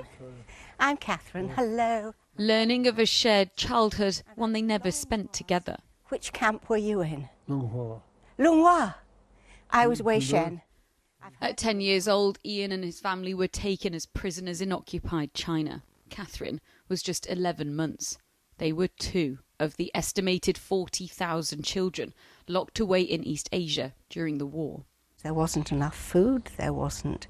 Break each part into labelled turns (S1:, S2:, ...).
S1: Katherine. I'm Katherine. Hello.
S2: Learning of a shared childhood, one they never spent together.
S1: Which camp were you in?
S3: Lunghua.
S1: Lunghua. I was Weihsien.
S2: At 10 years old, Ian and his family were taken as prisoners in occupied China. Katherine was just 11 months. They were 2 of the estimated 40,000 children locked away in East Asia during the war.
S1: There wasn't enough food, there wasn't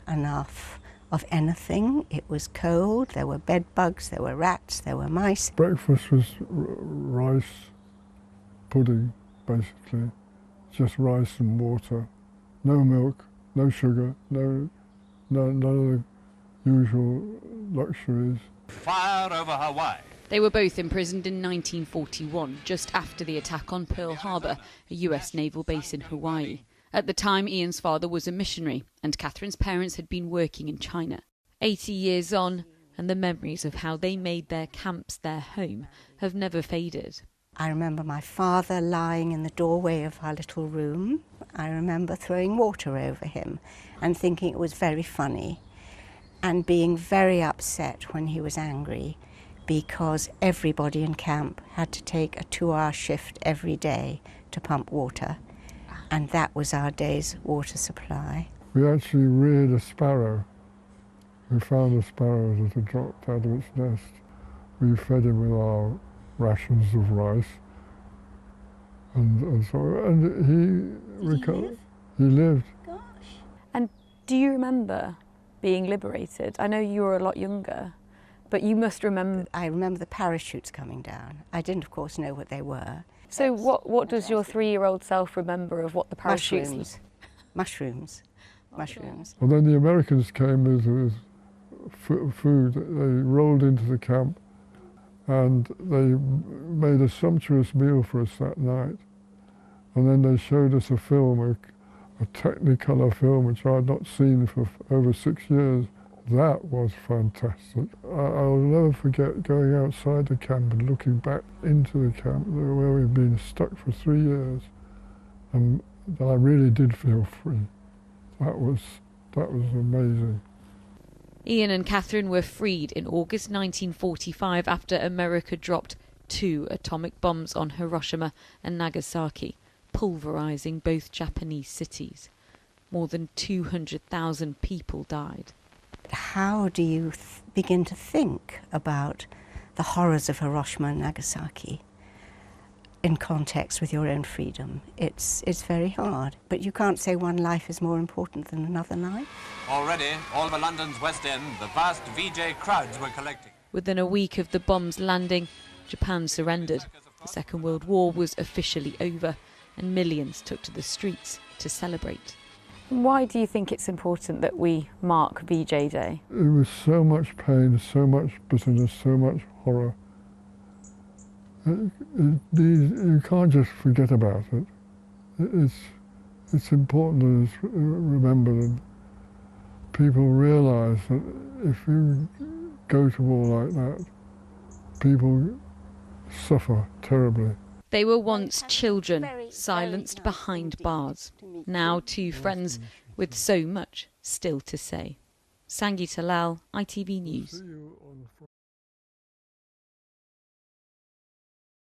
S1: enough of anything. It was cold, there were bed bugs, there were rats, there were mice.
S3: Breakfast was rice pudding, basically. Just rice and water. No milk, no sugar, none of the usual luxuries.
S4: Fire over Hawaii.
S2: They were both imprisoned in 1941, just after the attack on Pearl Harbor, a US naval base in Hawaii. At the time, Ian's father was a missionary, and Katherine's parents had been working in China. 80 years on, and the memories of how they made their camps their home have never faded.
S1: I remember my father lying in the doorway of our little room. I remember throwing water over him and thinking it was very funny, and being very upset when he was angry, because everybody in camp had to take a 2-hour shift every day to pump water, and that was our day's water supply.
S3: We actually reared a sparrow. We found a sparrow that had dropped out of its nest. We fed him with our rations of rice, and he recovered. He lived.
S1: Gosh.
S5: And do you remember being liberated? I know you were a lot younger, but you must remember.
S1: I remember the parachutes coming down. I didn't, of course, know what they were.
S5: So what does your 3-year-old self remember of what the parachutes?
S1: Mushrooms. Mushrooms.
S3: Well, then the Americans came with food. They rolled into the camp and they made a sumptuous meal for us that night. And then they showed us a film, a Technicolor film, which I had not seen for over 6 years. That was fantastic. I'll never forget going outside the camp and looking back into the camp where we'd been stuck for 3 years, and I really did feel free. That was amazing.
S2: Ian and Katherine were freed in August 1945 after America dropped 2 atomic bombs on Hiroshima and Nagasaki, pulverizing both Japanese cities. More than 200,000 people died.
S1: How do you begin to think about the horrors of Hiroshima and Nagasaki in context with your own freedom? It's very hard, but you can't say one life is more important than another life.
S4: Already, all over London's West End, the vast VJ crowds were collecting.
S2: Within a week of the bombs landing, Japan surrendered. The Second World War was officially over, and millions took to the streets to celebrate.
S5: Why do you think it's important that we mark VJ Day?
S3: It was so much pain, so much bitterness, so much horror. You can't just forget about it. It's important to remember that people realise that if you go to war like that, people suffer terribly.
S2: They were once children, silenced behind bars. Now 2 friends with so much still to say. Sangita Lal, ITV News.